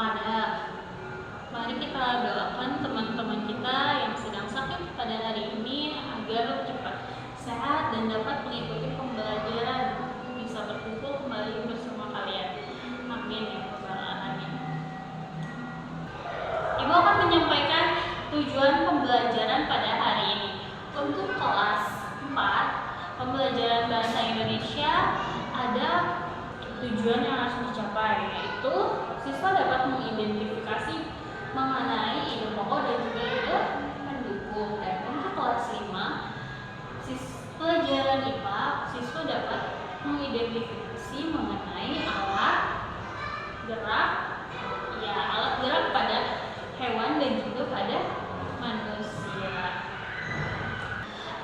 waspada. Mari kita doakan teman-teman kita yang sedang sakit pada hari ini agar cepat sehat dan dapat mengikuti pembelajaran, bisa berkumpul kembali bersama kalian. Amin ya rabbal alamin. Ibu akan menyampaikan tujuan pembelajaran pada hari ini. Untuk kelas 4 pembelajaran bahasa Indonesia ada tujuan yang harus dicapai, yaitu siswa dapat mengidentifikasi mengenai ide pokok dan juga ide pendukung. Dan untuk kelas 5 pelajaran IPA, siswa dapat mengidentifikasi mengenai alat gerak pada hewan dan juga pada manusia.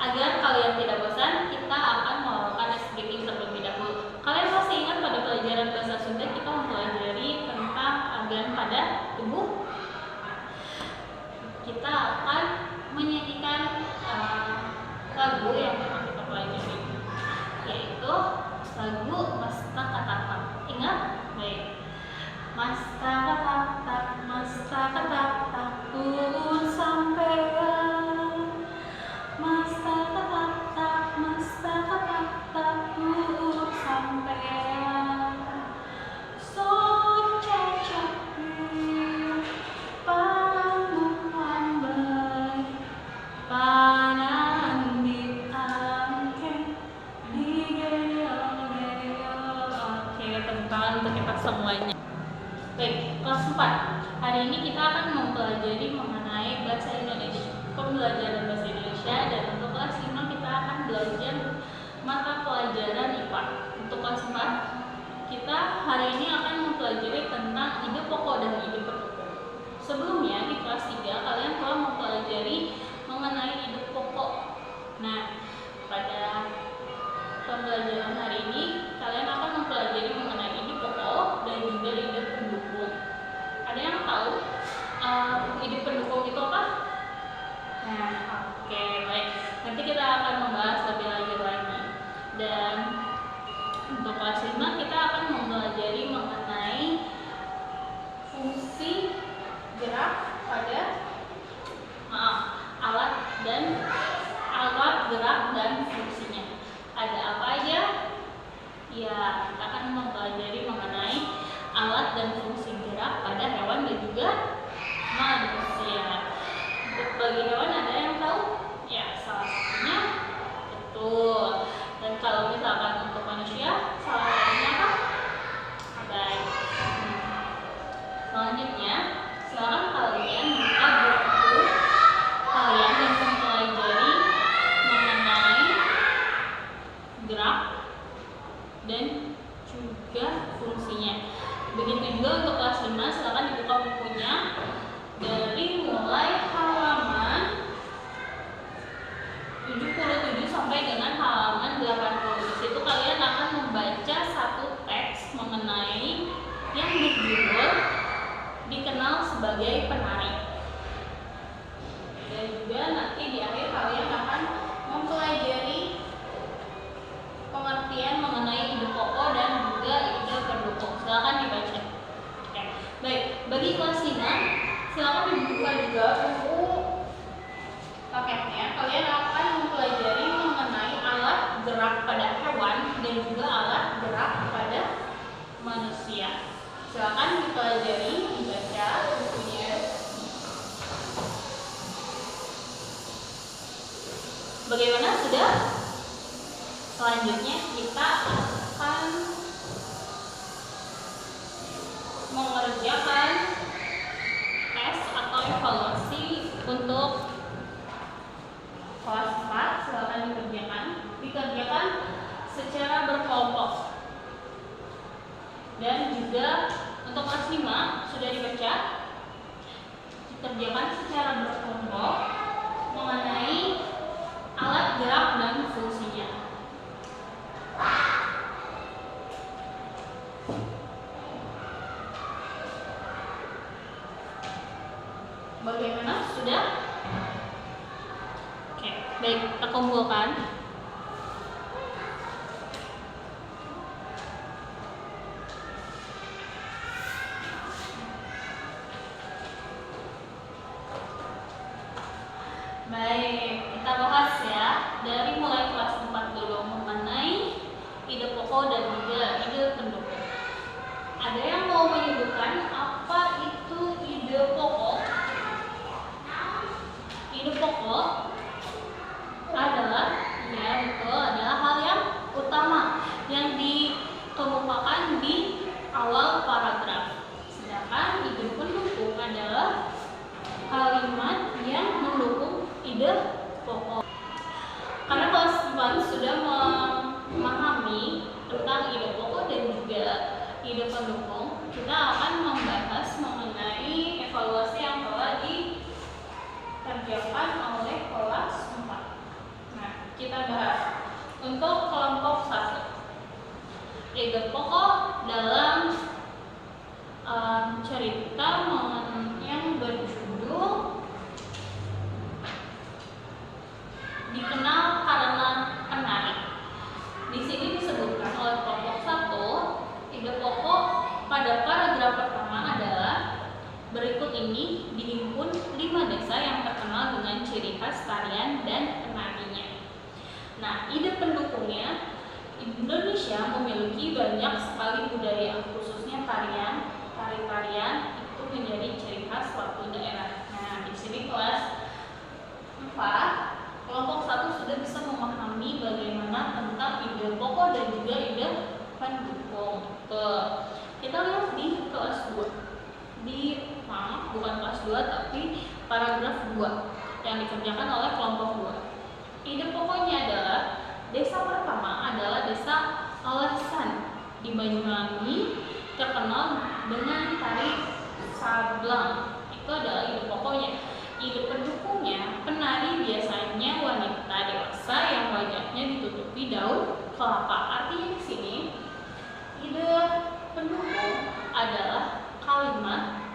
Agar kalian tidak bosan, kita akan melakukan ice breaking terlebih dahulu. Kalian masih ingat pada pelajaran bahasa Sunda kita mempelajari tentang organ pada tubuh? Kita akan menyanyikan lagu yang pernah kita pelajari, yaitu lagu Mastakatapak. Ingat? Baik. Mastakatapak, mastakatapak, turun sampean. Mastakatapak, mastakatapak, turun sampean. Semuanya. Baik, kelas 4. Hari ini kita akan mempelajari mengenai bahasa Indonesia, pembelajaran bahasa Indonesia, dan untuk kelas 5 kita akan belajar mata pelajaran IPA. Untuk kelas 4 kita hari ini akan mempelajari tentang ide pokok dan ide pendukung. Sebelumnya di kelas 3 kalian telah mempelajari mengenai ide pokok. Nah, pada pembelajaran hari ini kalian akan mempelajari mengenai ide pokok dan juga ide pendukung. Ada yang tahu ide pendukung itu apa? Nah, oke, baik. Nanti kita akan membahas lebih lanjut lagi. Dan untuk kelas 5 kita akan mempelajari mengenai fungsi gerak pada alat gerak dan fungsinya. Ada apa aja? Ya, kita akan mempelajari mengenai alat dan fungsi gerak pada hewan dan juga manusia. Untuk bagi hewan ada yang tahu? Ya, salah satunya betul. Dan kalau misalkan untuk manusia, salah satunya apa? Baik. Selanjutnya, silakan kalian buka buku kalian dan mempelajari mengenai gerak dan juga fungsinya. Begitu juga untuk kelas 5, silakan dibuka bukunya dari mulai halaman 77 sampai dengan halaman 80. Di situ kalian akan membaca satu teks mengenai yang berjudul dikenal sebagai penari. Dan juga nanti di akhir kalian akan mempelajari pengertian mengenai ide pokok dan juga ide pendukung. Silakan dibaca. Oke. Baik, bagi kelas 5 silakan dibuka juga buku paketnya. Kalian akan mempelajari mengenai alat gerak pada hewan dan juga alat gerak pada manusia. Silakan dipelajari, dibaca bukunya. Bagaimana, sudah? Selanjutnya kita akan mengerjakan tes atau evaluasi untuk kelas 4. Silakan dikerjakan secara berkelompok. Dan juga untuk kelas 5 sudah dibaca, dikerjakan secara berkelompok mengenai alat gerak dan fungsinya. Bagaimana? Sudah? Oke, baik, kita kumpulkan. pokok dan juga ide pendukung. Ada yang mau menyebutkan apa itu ide pokok? Ide pokok adalah, ya betul, adalah hal yang utama yang dikemukakan di awal paragraf. Sedangkan ide pendukung adalah kalimat yang mendukung ide pokok. Karena kelas 4 sudah memahami tentang ide pokok dan juga ide pendukung, kita akan membahas mengenai evaluasi yang telah dikerjakan oleh kelas 4. Nah, kita bahas untuk kelompok 1. Ide pokok dalam cerita yang berjudul Dikenal Karena Penari. Di sini disebutkan oleh kelompok 1, ide pokok pada paragraf pertama adalah berikut ini dihimpun 5 desa yang terkenal dengan ciri khas tarian dan penarinya. Nah, ide pendukungnya, Indonesia memiliki banyak sekali budaya, khususnya tari-tarian itu menjadi ciri khas suatu daerah. Nah, di sini kelas 4 kelompok 1 sudah bisa memahami bagaimana tentang ide pokok dan juga ide pendukung. Kita lihat di kelas 2. Bukan kelas 2 tapi paragraf 2 yang dikerjakan oleh kelompok 2. Ide pokoknya adalah desa pertama adalah desa Alasan di Banyuwangi, terkenal dengan tari sablang. Itu adalah ide pokoknya. Ide pendukungnya, penari biasanya wanita dewasa yang wajahnya ditutupi daun kelapa. Artinya di sini ide pendukung adalah kalimat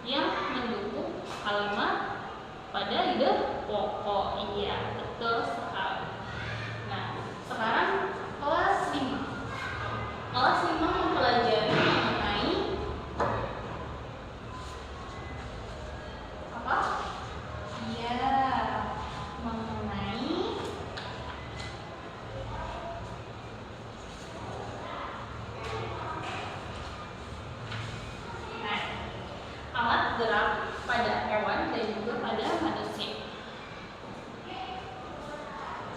yang mendukung kalimat pada ide pokok. Iya, betul sekali. Nah, sekarang kelas 5. Kelas 5 mempelajari mengenai apa? Alat gerak pada hewan dan juga pada manusia.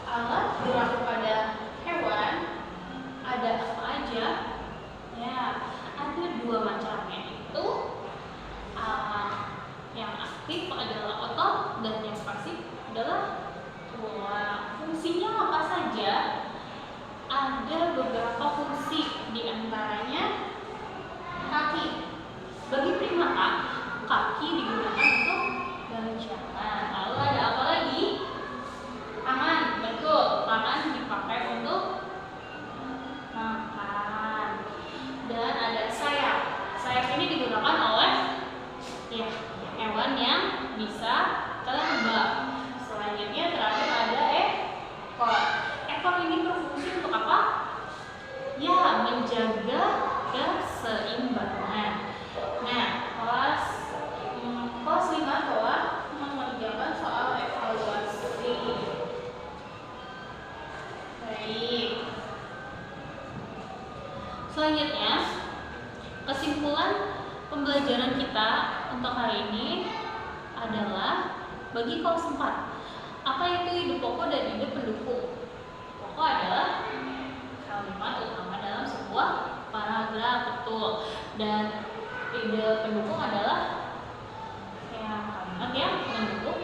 Alat gerak pada hewan ada apa aja? Ya, ada 2 macam, yaitu yang aktif adalah otot dan yang pasif adalah tulang. Fungsinya apa saja? Ada beberapa fungsi, diantaranya kaki. Bagi primata, kaki digunakan untuk berjalan. Lalu ada apa lagi? Tangan, betul. Tangan dipakai untuk makan. Dan ada sayap. Sayap ini digunakan oleh hewan yang bisa terbang. Selanjutnya terakhir ada ekor. Ekor ini berfungsi untuk apa? Ya, menjaga keseimbangan. Nah, kelas 5 telah mengerjakan soal evaluasi. Baik. Selanjutnya, kesimpulan pembelajaran kita untuk hari ini adalah bagi kelas 4. Apa itu ide pokok dan ide pendukung? Pokok adalah kalimat utama dalam sebuah paragraf, betul. Dan ide pendukung adalah kalimat yang mendukung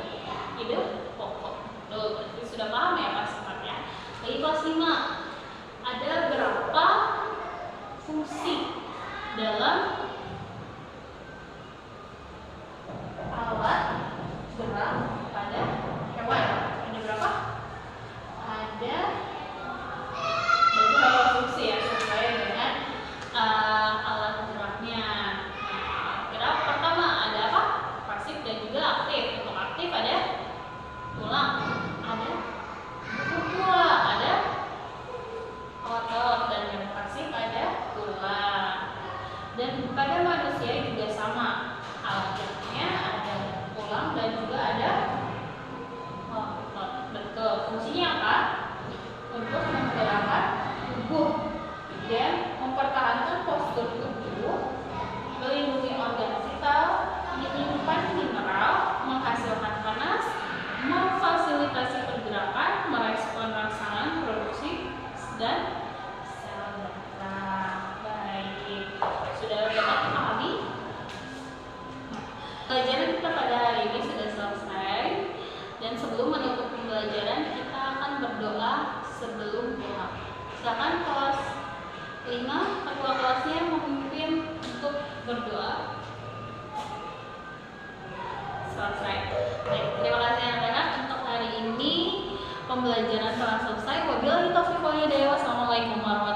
ide pokok. Berarti sudah paham ya kelas 4 ya. Bagi kelas 5, ada berapa fungsi dalam alat gerak pada hewan? Ada berapa? Ada beberapa fungsi ya, sesuai dengan alat geraknya. Gerak pertama ada apa? Pasif dan juga aktif. Untuk aktif ada tulang, ada buku pula, ada otot, dan yang pasif ada tulang. Dan selesai. Baik, terima kasih anak-anak untuk hari ini. Pembelajaran telah selesai. Wabillahi taufiq wal hidayah. Wassalamualaikum warahmatullahi wabarakatuh.